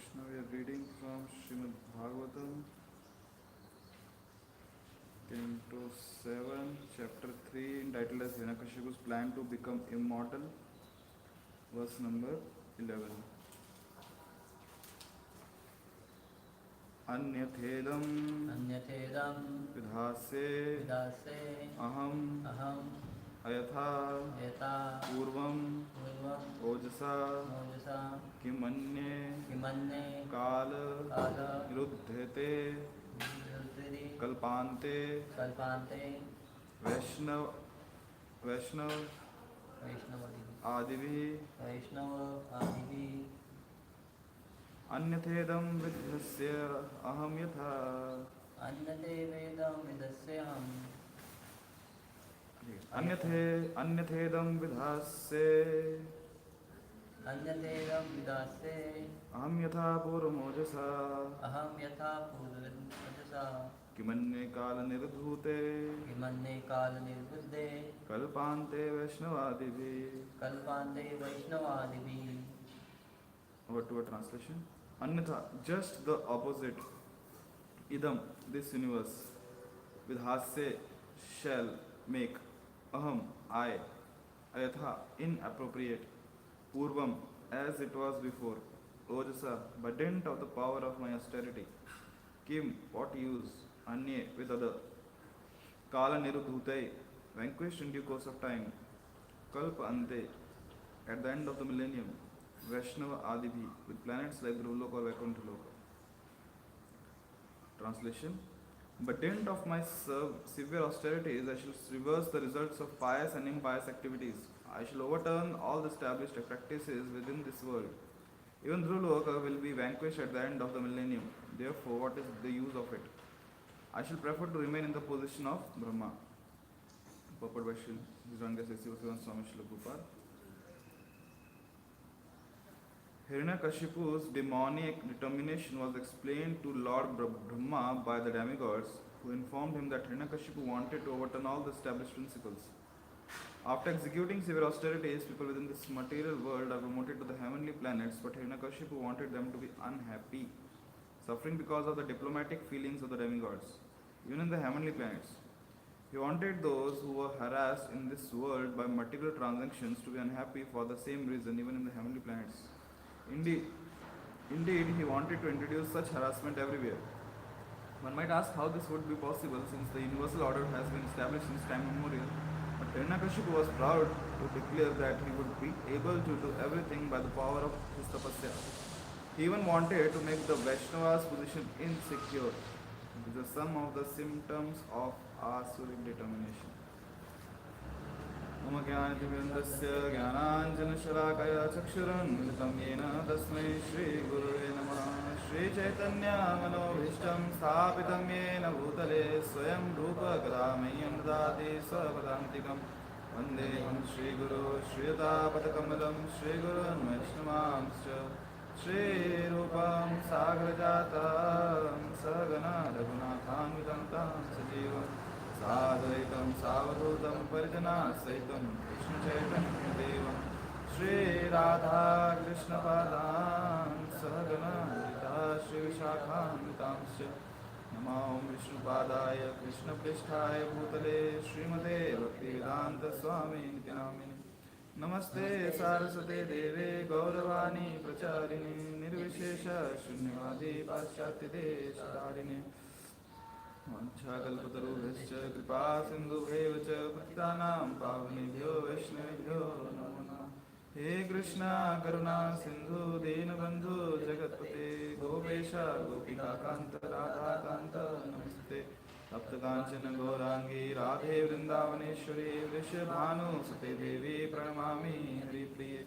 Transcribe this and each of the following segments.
Krishna, we are reading from Srimad Bhagavatam, Canto 7, Chapter 3, entitled as Hiranyakashipu's Plan to Become Immortal, verse number 11. अन्यथेदं विधास्ये अहम् अयथा पूर्वम् ओजसा किमन्ये काल निरुध्यते कल्पान्ते वैष्णव आदिभिः अन्यथेदं विद्धस्य अहं यथा अन्यथेदं विधास्ये अहं यथा पूर्वमोजसा किमन्ये कालनिर्धूते कल्पान्ते वैष्णवादिभिः. Word to word translation. Anyatha, just the opposite. Idam, this universe. Vidhasya, shall make. Aham, I. Ayatha, inappropriate. Purvam, as it was before. Ojasa, by dint of the power of my austerity. Kim, what use? Anye, with other. Kala nirudhutai, vanquished in due course of time. Kalpa ante, at the end of the millennium. Vaishnava Adibhi, with planets like Dhruvaloka or Vaikuntha Loka. Translation. By dint of my severe austerities, I shall reverse the results of pious and impious activities. I shall overturn all the established practices within this world. Even Dhruvaloka will be vanquished at the end of the millennium. Therefore, what is the use of it? I shall prefer to remain in the position of Brahma. Purport by Sri His Swami Srila Prabhupada. Hiranyakashipu's demoniac determination was explained to Lord Brahma by the demigods, who informed him that Hiranyakashipu wanted to overturn all the established principles. After executing severe austerities, people within this material world are promoted to the heavenly planets, but Hiranyakashipu wanted them to be unhappy, suffering because of the diplomatic feelings of the demigods, even in the heavenly planets. He wanted those who were harassed in this world by material transactions to be unhappy for the same reason, even in the heavenly planets. Indeed, he wanted to introduce such harassment everywhere. One might ask how this would be possible, since the universal order has been established since time immemorial. But Hiranyakashipu was proud to declare that he would be able to do everything by the power of his tapasya. He even wanted to make the Vaishnava's position insecure. These are some of the symptoms of asuric determination. मम ज्ञानतिमिरन्दस्य ज्ञानाञ्जनशलाकया चक्षुरुन्मिलितं येन तस्मै श्रीगुरुवे नमः. श्रीचैतन्यमनोभीष्टं स्थापितं येन भूतले स्वयं रूपकदा मह्यं ददाति स्वपदान्तिकं. वन्देऽहं श्रीगुरो श्रीयुतापदकमलं श्रीगुरुन् वैष्णवांश्च श्रीरूपं सागरजातं सहगना रघुनाथान्वितं तं सजीवम् साद्वैतं सावधूतं परिजनासहितं कृष्णचैतन्यदेवं श्रीराधाकृष्णपादान् सहगना ललिता श्रीविशाखान्वितांश्च नमो विष्णुपादाय कृष्णपृष्ठाय भूतले श्रीमते भक्तिवेदान्तस्वामिनिति नामिने. नमस्ते सारस्वते देवे गौरवाणी प्रचारिणे निर्विशेष शून्यवादी पाश्चात्यदेशतारिणे. वाञ्छाकल्पतरुभ्यश्च कृपा सिन्धुभ्यैव च पतितानां पावनेभ्यो वैष्णवेभ्यो नमो नमः. हे कृष्णा करुणा सिन्धु दीनबन्धु जगत्पते गोपेश गोपिकान्त राधाकान्त नमस्ते. तप्तकाञ्चन गौराङ्गी राधे वृन्दावनेश्वरी वृषभानुसुते देवी प्रणमामि हरिप्रिये.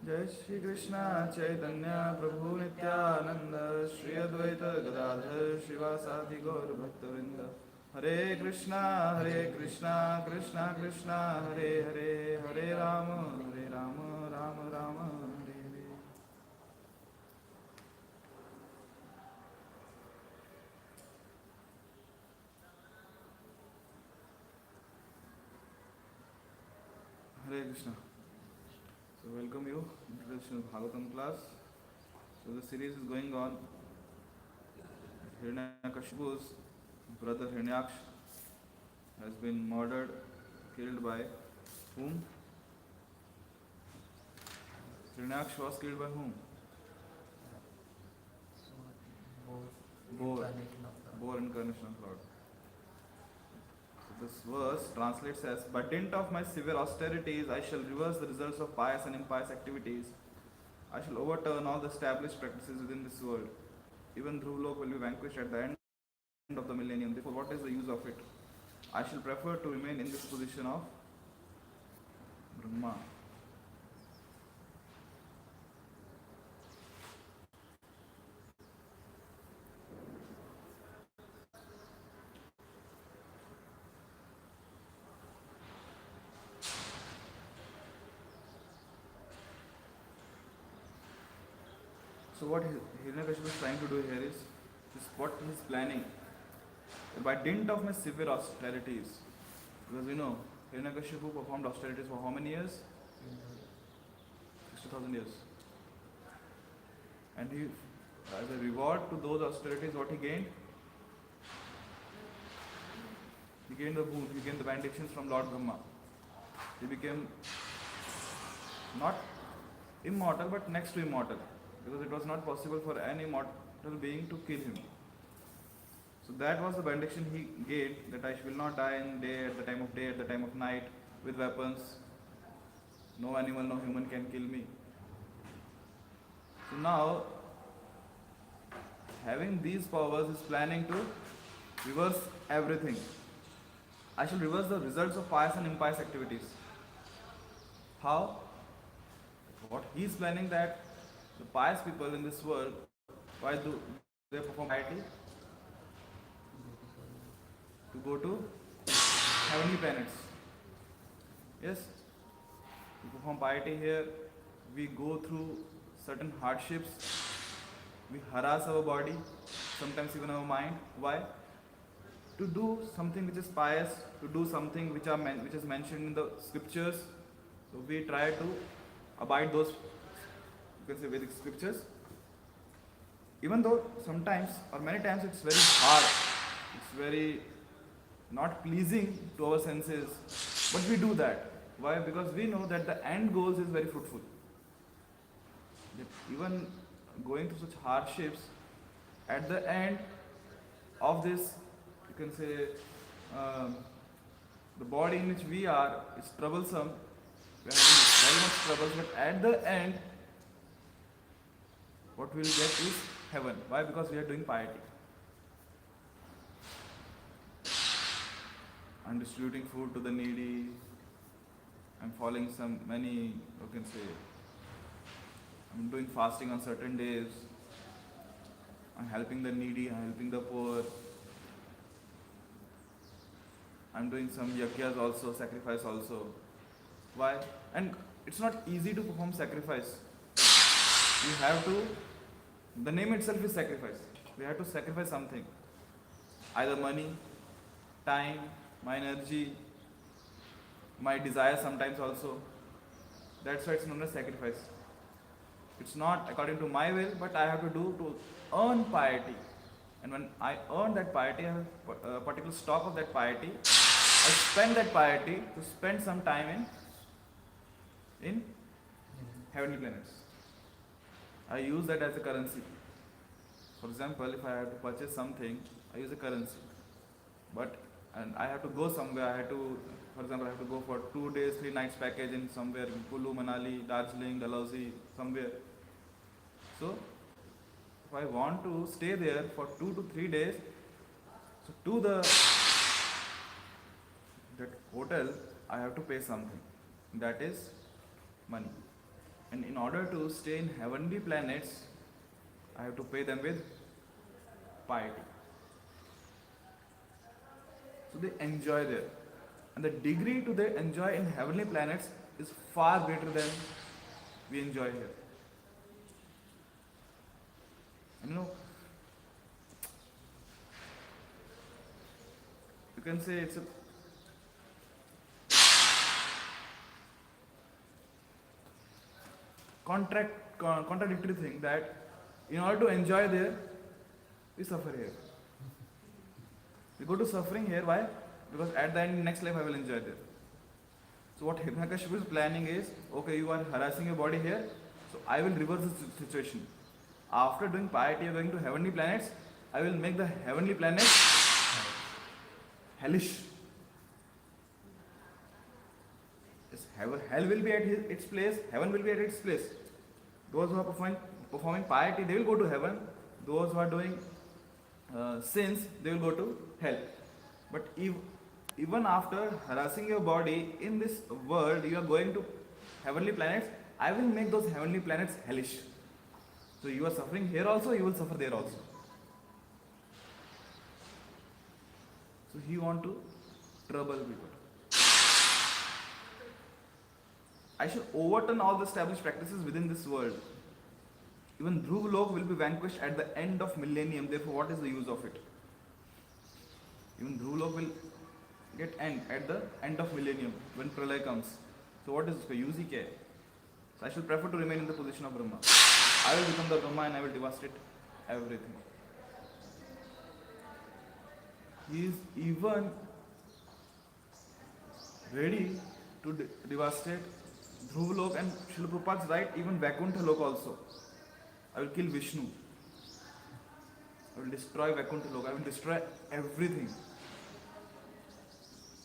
जय श्री कृष्ण चैतन्य प्रभु नित्यानंद श्री अद्वैत गदाधर श्रीवासादि गौर भक्तवृंद. हरे Krishna Krishna Krishna Hare Hare Hare Ram Ram Ram Hare Hare. Hare Krishna. So welcome you, introduction of Bhagavatam class. So the series is going on. Hiranyakashipu's brother Hiranyaksh has been murdered, killed by whom? Hiranyaksh was killed by whom? incarnation of Lord. So this verse translates as, by dint of my severe austerities, I shall reverse the results of pious and impious activities. I shall overturn all the established practices within this world. Even Dhruvlok will be vanquished at the end of the millennium. Therefore, what is the use of it? I shall prefer to remain in this position of Brahma. So what Hiranyakashipu is trying to do here is what he is planning. By dint of my severe austerities, because we know Hiranyakashipu performed austerities for how many years? 60,000 years. And he, as a reward to those austerities, what he gained? He gained the boon, he gained the benedictions from Lord Brahma. He became not immortal but next to immortal, because it was not possible for any mortal being to kill him. So that was the benediction he gave, that I will not die in day, at the time of day, at the time of night, with weapons. No animal, no human can kill me. So now, having these powers, is planning to reverse everything. I shall reverse the results of pious and impious activities. How? What he is planning, that the pious people in this world, why do they perform piety? To go to heavenly planets. Yes? We perform piety here, we go through certain hardships, we harass our body, sometimes even our mind. Why? To do something which is pious, to do something which is mentioned in the scriptures. So we try to abide those, you can say, Vedic scriptures. Even though sometimes or many times it's very hard, it's very not pleasing to our senses, but we do that. Why? Because we know that the end goal is very fruitful. That even going through such hardships, at the end of this, you can say, the body in which we are is troublesome. We are having very much troubles, but at the end, what we will get is heaven. Why? Because we are doing piety. I'm distributing food to the needy. I'm following many, you can say, I'm doing fasting on certain days. I'm helping the needy, I'm helping the poor. I'm doing some yagyas also, sacrifice also. Why? And it's not easy to perform sacrifice. You have to, the name itself is sacrifice. We have to sacrifice something. Either money, time, my energy, my desire sometimes also. That's why it's known as sacrifice. It's not according to my will, but I have to do to earn piety. And when I earn that piety, I have a particular stock of that piety. I spend that piety to spend some time in heavenly planets. I use that as a currency. For example, if I have to purchase something, I use a currency. And I have to go somewhere, for example, I have to go for 2 days, 3 nights package in somewhere, in Kulu, Manali, Darjeeling, Dalhousie, somewhere. So, if I want to stay there for 2 to 3 days, so to that hotel, I have to pay something. That is money. And in order to stay in heavenly planets, I have to pay them with piety. So they enjoy there. And the degree to they enjoy in heavenly planets is far greater than we enjoy here. And you can say it's a contradictory thing, that in order to enjoy there, we suffer here. We go to suffering here. Why? Because at the end, next life I will enjoy there. So what Hiranyakashipu is planning is, okay, you are harassing your body here, so I will reverse the situation. After doing piety, you are going to heavenly planets, I will make the heavenly planets hellish. Yes, hell will be at its place, heaven will be at its place. Those who are performing piety, they will go to heaven. Those who are doing sins, they will go to hell. But even after harassing your body in this world, you are going to heavenly planets. I will make those heavenly planets hellish. So you are suffering here also, you will suffer there also. So he want to trouble people. I shall overturn all the established practices within this world. Even Dhruvlok will be vanquished at the end of millennium. Therefore, what is the use of it? Even Dhruvlok will get end at the end of millennium when Pralay comes. So what is the use? So I shall prefer to remain in the position of Brahma. I will become the Brahma and I will devastate everything. He is even ready to devastate Dhruvlok, and Srila Prabhupada's right, even Vaikuntha Lok also. I will kill Vishnu. I will destroy Vaikuntha Lok. I will destroy everything.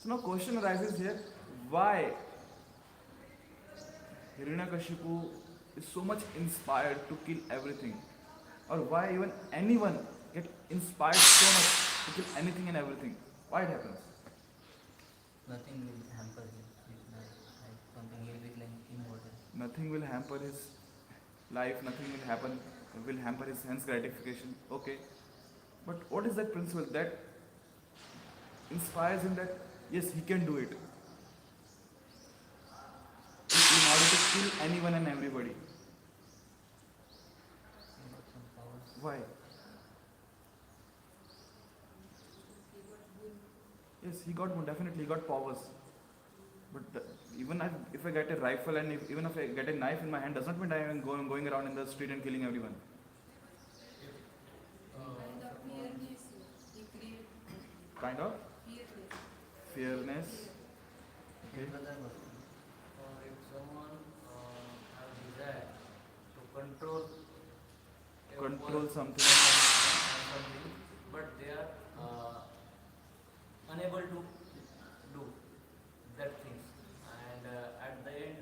So now question arises here, why Hiranyakashipu is so much inspired to kill everything? Or why even anyone get inspired so much to kill anything and everything? Why it happens? Nothing will hamper him. Something he will be immortal. Nothing will hamper his life, nothing will hamper his sense gratification. Okay. But what is that principle that inspires him that yes, he can do it? In order to kill anyone and everybody. Why? Yes, definitely he got powers. But even if I get a rifle and even if I get a knife in my hand, does not mean I am going around in the street and killing everyone. Kind of? Fearness. Okay. If someone has desire to control Something. but they are unable to do that things, and at the end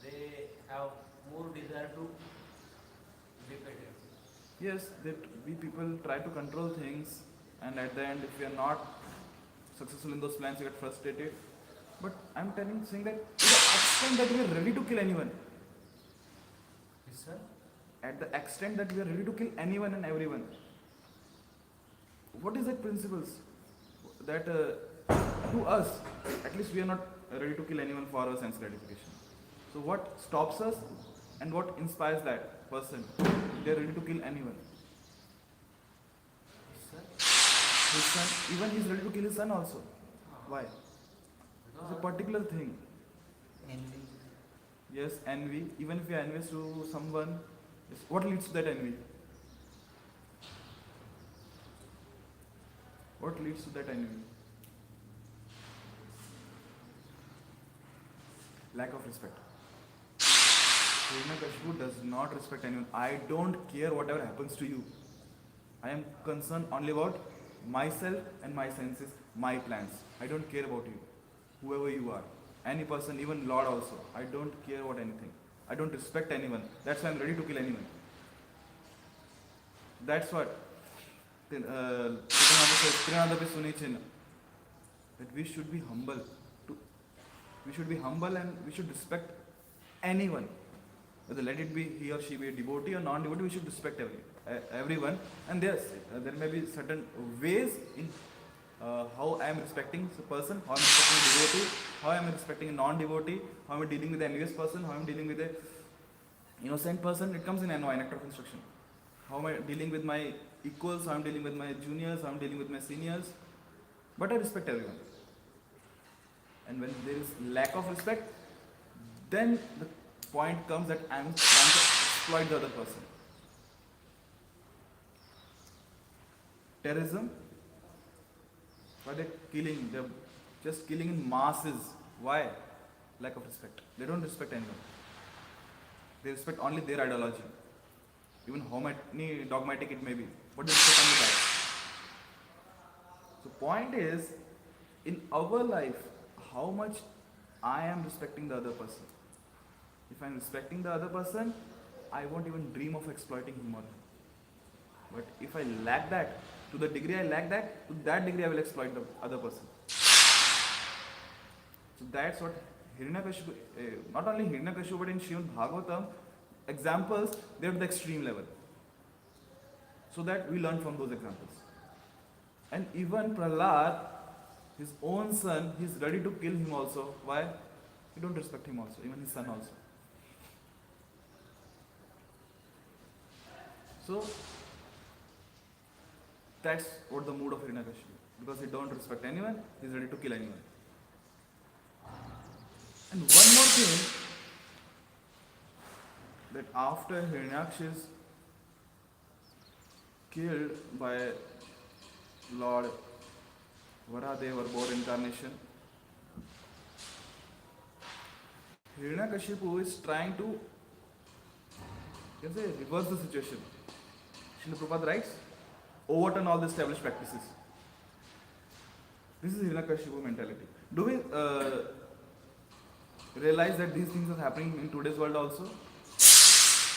they have more desire to defeat it. Yes, that we people try to control things, and at the end, if we are not successful in those plans, we get frustrated. But I'm saying that to the extent that we are ready to kill anyone, Yes, sir. at the extent that we are ready to kill anyone and everyone, what is that principles that to us, at least we are not ready to kill anyone for our sense gratification. So what stops us and what inspires that person? They are ready to kill anyone. His son, even he is ready to kill his son also. Why? It's a particular thing. Envy. Yes, envy. Even if you are envious to someone, yes, what leads to that envy? What leads to that envy? Lack of respect. Hiranyakashipu does not respect anyone. I don't care whatever happens to you. I am concerned only about myself and my senses, my plans. I don't care about you, whoever you are. Any person, even Lord also. I don't care about anything. I don't respect anyone. That's why I'm ready to kill anyone. That's what Trinadapi Sunichin, that we should be humble. We should be humble and we should respect anyone. Whether let it be he or she be a devotee or non-devotee, we should respect everyone. And yes, there may be certain ways in how I am respecting a person, how I am respecting a devotee, how I am respecting a non-devotee, how I am dealing with an envious person, how I am dealing with a innocent person. It comes in NY, nectar of instruction. How am I dealing with my equals, how I am dealing with my juniors, how I am dealing with my seniors. But I respect everyone. And when there is lack of respect, then the point comes that I am trying to exploit the other person. Terrorism, why they're killing? They're just killing in masses. Why? Lack of respect. They don't respect anyone. They respect only their ideology. Even how many dogmatic it may be. But they respect only that. So point is, in our life, how much I am respecting the other person. If I'm respecting the other person, I won't even dream of exploiting him or her. But if I lack that, to the degree I lack that, to that degree I will exploit the other person. So that's what Hiranyakashipu, not only Hiranyakashipu but in Srimad Bhagavatam, examples, they're at the extreme level. So that we learn from those examples. And even Prahlad, his own son, he's ready to kill him also. Why? He don't respect him also, even his son also. So that's what the mood of Hiranyakashipu. Because he don't respect anyone, he's ready to kill anyone. And one more thing, that after Hiranyakashipu is killed by Lord Varahadev or Boar incarnation, Hiranyakashipu is trying to, you can say, reverse the situation. Srila Prabhupada writes, overturn all the established practices. This is Hiranyakashipu mentality. Do we realize that these things are happening in today's world also?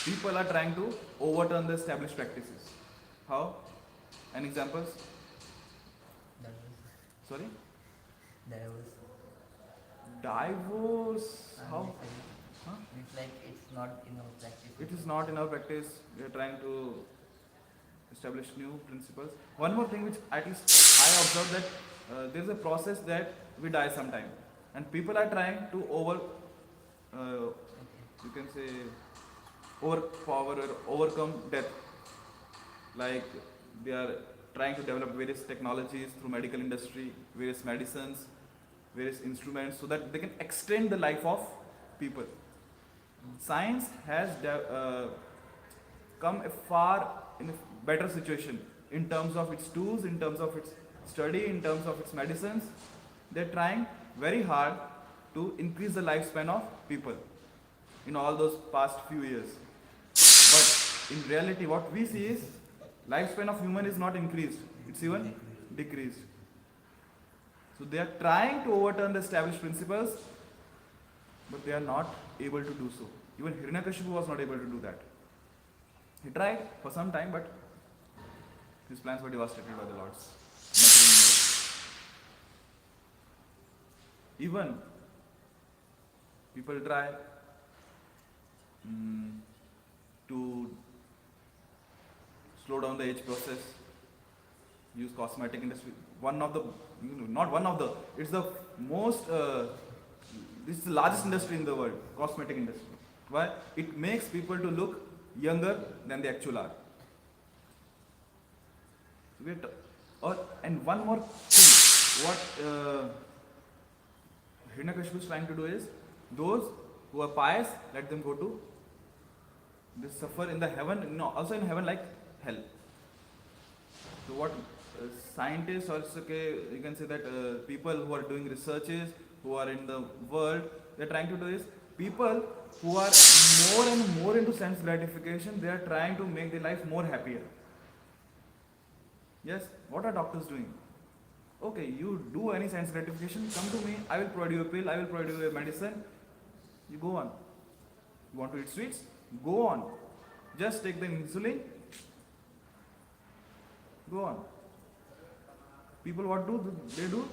People are trying to overturn the established practices. How? Any examples? Divorce. Sorry? Divorce. Divorce. How? Huh? It's like it's not in our practice. It is not in our practice. We are trying to establish new principles. One more thing which at least I observed, that there is a process that we die sometime. And people are trying to you can say, overpower or overcome death. Like they are trying to develop various technologies through medical industry, various medicines, various instruments, so that they can extend the life of people. Science has come far in a better situation in terms of its tools, in terms of its study, in terms of its medicines. They're trying very hard to increase the lifespan of people in all those past few years. But in reality, what we see is lifespan of human is not increased, it's even decreased. So they are trying to overturn the established principles, but they are not able to do so. Even Hiranyakashipu was not able to do that. He tried for some time, but his plans were devastated by the lords. Even people try to slow down the age process, use cosmetic industry. One of the, not one of the, it's the most, this is the largest industry in the world, cosmetic industry. Why? It makes people to look younger than they actually are. And one more thing, what Hiranyakashipu is trying to do is, those who are pious, let them go to, they suffer in the heaven, no, also in heaven like hell. So what scientists, or you can say that people who are doing researches, who are in the world, they're trying to do is, people who are more and more into sense gratification, they are trying to make their life more happier. Yes, what are doctors doing? Okay, you do any sense gratification, come to me, I will provide you a pill, I will provide you a medicine, you go on. You want to eat sweets? Go on. Just take the insulin, go on. People what do? They do?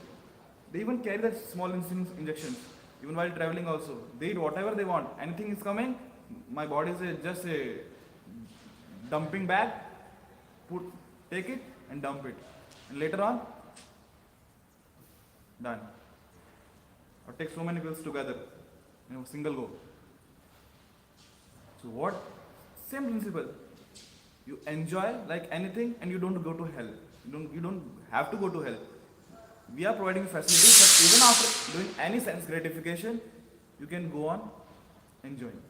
They even carry that small insulin injections, even while traveling also. They eat whatever they want. Anything is coming, my body is just a dumping bag, take it and dump it. And later on, done. Or take so many pills together in a single go. So what? Same principle. You enjoy like anything and you don't go to hell. You don't have to go to hell. We are providing facilities, but even after doing any sense gratification, you can go on enjoying.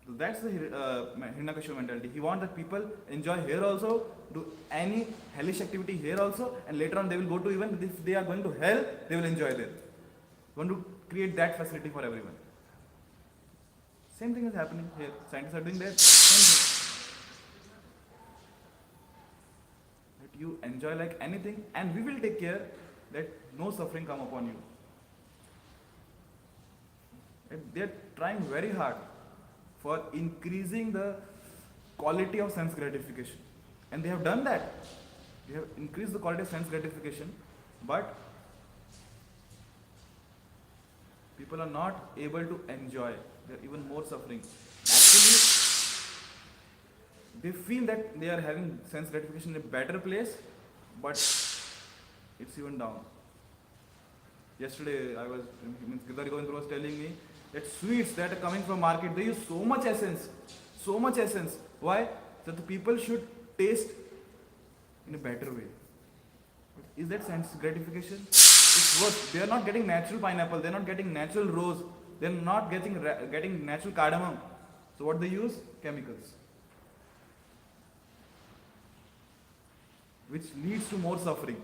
So that's the Hiranyakashipu mentality. He wants that people enjoy here also, do any hellish activity here also, and later on they will go to, even if they are going to hell, they will enjoy there. Want to create that facility for everyone. Same thing is happening here. Scientists are doing that. Same thing. That you enjoy like anything, and we will take care let no suffering come upon you. And they're trying very hard for increasing the quality of sense gratification. And they have done that. They have increased the quality of sense gratification, but people are not able to enjoy. They're even more suffering. Actually, they feel that they are having sense gratification in a better place, but it's even down. Yesterday, Gidari Govindra was telling me that sweets that are coming from market, they use so much essence, so much essence. Why? That the people should taste in a better way. Is that sense gratification? It's worse. They are not getting natural pineapple. They are not getting natural rose. They are not getting natural cardamom. So what they use? Chemicals, which leads to more suffering.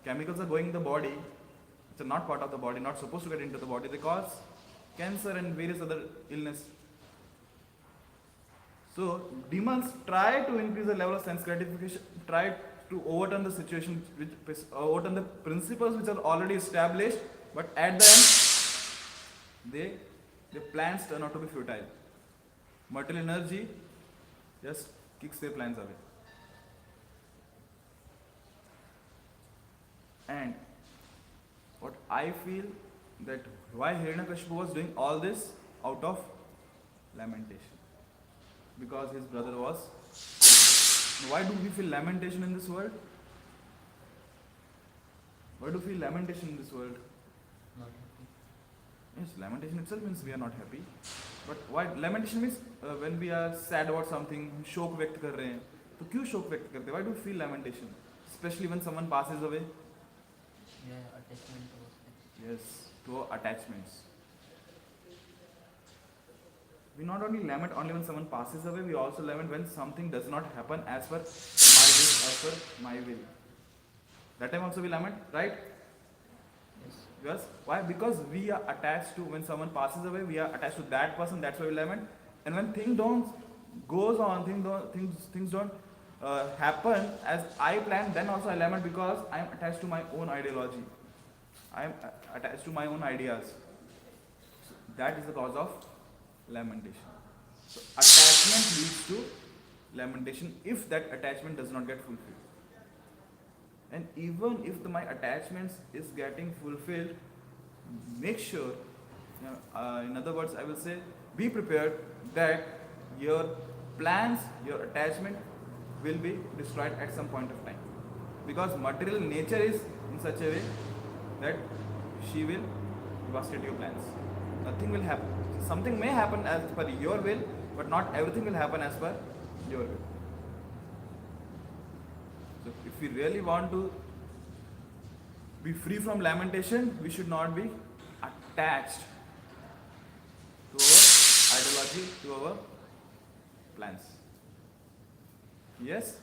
Chemicals are going in the body. It's not part of the body, not supposed to get into the body. They cause cancer and various other illness. So demons try to increase the level of sense gratification, try to overturn the situation, overturn the principles which are already established, but at the end, their plans turn out to be futile. Material energy just kicks their plans away. And what I feel that why Hiranyakashipu was doing all this out of lamentation, because his brother was killed. Why do we feel lamentation in this world? Why do we feel lamentation in this world? Not happy. Yes, lamentation itself means we are not happy. But why lamentation means when we are sad about something, शोक व्यक्त कर रहे हैं, तो क्यों शोक व्यक्त करते हैं? Why do we feel lamentation? Especially when someone passes away. Yeah, attachment towards them. Yes, to our attachments. We not only lament only when someone passes away, we also lament when something does not happen as per my wish, as per my will. That time also we lament, right? Yes. Yes. Why? Because we are attached to, when someone passes away, we are attached to that person, that's why we lament. And when things don't goes on, things don't happen as I planned, then also I lament because I am attached to my own ideology. I am attached to my own ideas. So that is the cause of lamentation. So attachment leads to lamentation if that attachment does not get fulfilled. And even if my attachments is getting fulfilled, make sure, in other words, I will say, be prepared that your plans, your attachment will be destroyed at some point of time. Because material nature is in such a way that she will devastate your plans. Nothing will happen. Something may happen as per your will, but not everything will happen as per your will. So if we really want to be free from lamentation, we should not be attached to our ideology, to our plans. Yes?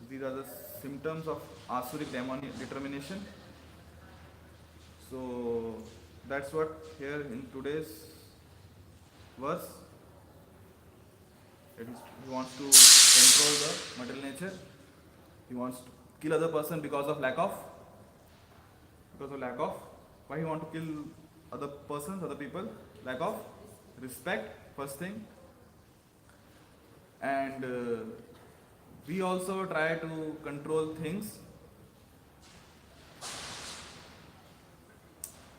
These are the symptoms of asuric determination. So that's what here in today's verse, that is, he wants to control the material nature. He wants to kill other person because of lack of why he want to kill other persons, other people? Lack of respect, first thing. And we also try to control things,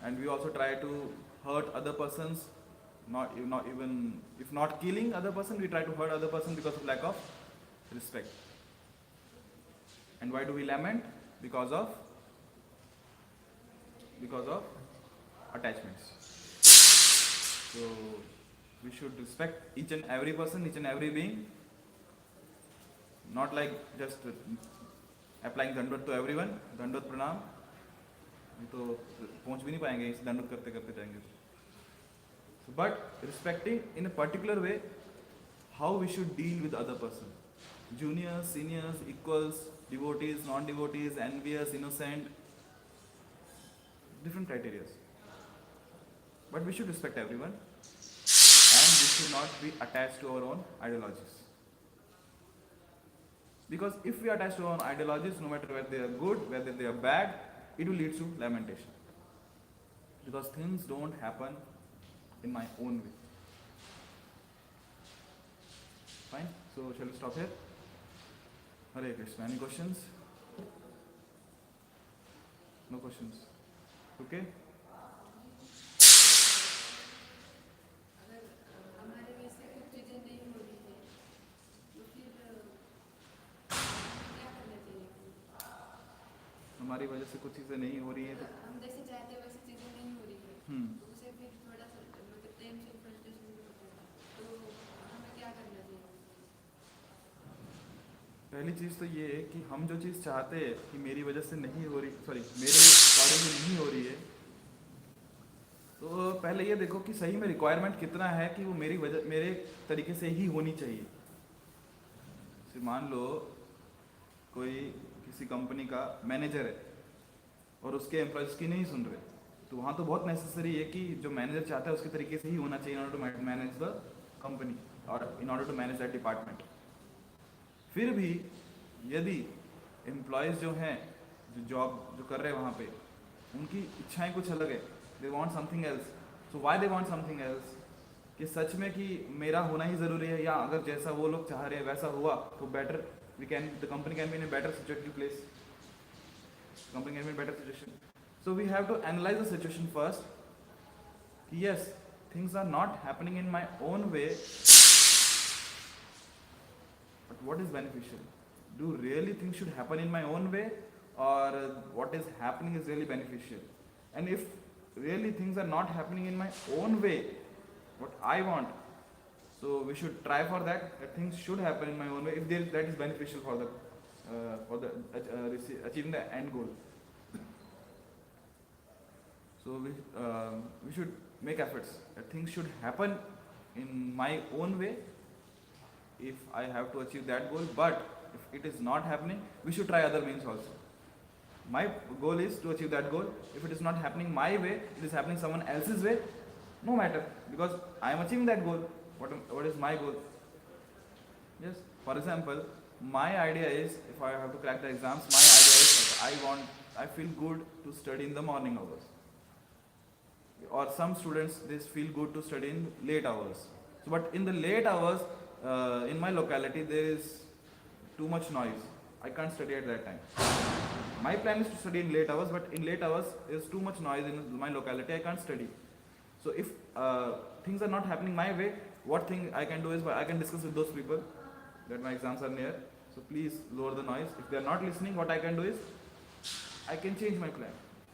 and we also try to hurt other persons, not even, if not killing other person, we try to hurt other person because of lack of respect. And why do we lament? Because of attachments. So we should respect each and every person, each and every being, not like just applying dandat to everyone, dandat pranam. तो पहुंच भी नहीं पाएंगे इस दंडवत करते करते जाएंगे. So, but respecting in a particular way how we should deal with other person, juniors, seniors, equals, devotees, non-devotees, envious, innocent, different criteria. But we should respect everyone, and we should not be attached to our own ideologies. Because if we attach to our ideologies, no matter whether they are good, whether they are bad, it will lead to lamentation. Because things don't happen in my own way. Fine? So shall we stop here? Hare Krishna. Any questions? No questions. Okay? हमारी वजह से कुछ चीज़ें नहीं हो रही है तो हम जैसे चाहते हैं वैसी चीजें नहीं हो रही है तो उसे फिर थोड़ा सा मतलब टेंशन फ्रस्ट्रेशन भी होता है तो हमें क्या करना चाहिए? पहली चीज़ तो ये है कि हम जो चीज़ चाहते हैं कि मेरी वजह से नहीं हो रही, सॉरी मेरे अकॉर्डिंग नहीं हो रही है, तो पहले ये देखो कि सही में रिक्वायरमेंट कितना है कि वो मेरे तरीके से ही होनी चाहिए। जैसे मान लो कोई किसी कंपनी का मैनेजर है और उसके एम्प्लॉयज़ की नहीं सुन रहे, तो वहाँ तो बहुत नेसेसरी है कि जो मैनेजर चाहता है उसके तरीके से ही होना चाहिए in order to manage the company और in order to manage that department. फिर भी यदि एम्प्लॉयज़ जो हैं, जो जॉब जो कर रहे हैं वहाँ पे, उनकी इच्छाएं कुछ अलग है, they want something else. So why they want something else? कि सच में कि मेरा होना ही ज़रूरी है, या अगर जैसा वो लोग चाह रहे हैं वैसा हुआ तो better, the company can be in a better situated place. Company can be in a better situation. So we have to analyze the situation first. Yes, things are not happening in my own way, but what is beneficial? Do really things should happen in my own way, or what is happening is really beneficial? And if really things are not happening in my own way, what I want, so we should try for that things should happen in my own way if that is beneficial for the achieving the end goal. So we should make efforts that things should happen in my own way if I have to achieve that goal. But if it is not happening, we should try other means also. My goal is to achieve that goal. If it is not happening my way, it is happening someone else's way, no matter, because I am achieving that goal. What is my goal? Yes. For example, my idea is, if I have to crack the exams, my idea is that I feel good to study in the morning hours. Or some students, they feel good to study in late hours. So, but in the late hours, in my locality, there is too much noise. I can't study at that time. My plan is to study in late hours, but in late hours, there is too much noise in my locality. I can't study. So, if things are not happening my way, what thing I can do is I can discuss with those people that my exams are near, so please lower the noise. If they are not listening, what I can do is I can change my plan.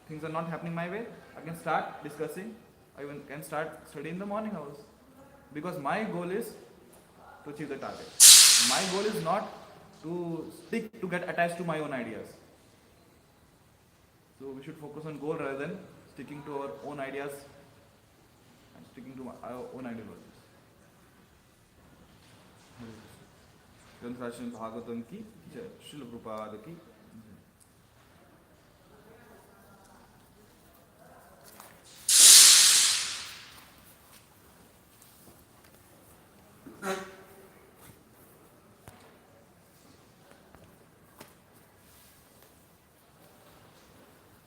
Things are not happening my way, I can start discussing, I can start studying in the morning hours, because my goal is to achieve the target. My goal is not to get attached to my own ideas. So we should focus on goal rather than sticking to our own ideas and sticking to our own ideologies. ग्रंथ भागवतम की जय। श्रील प्रभुपाद की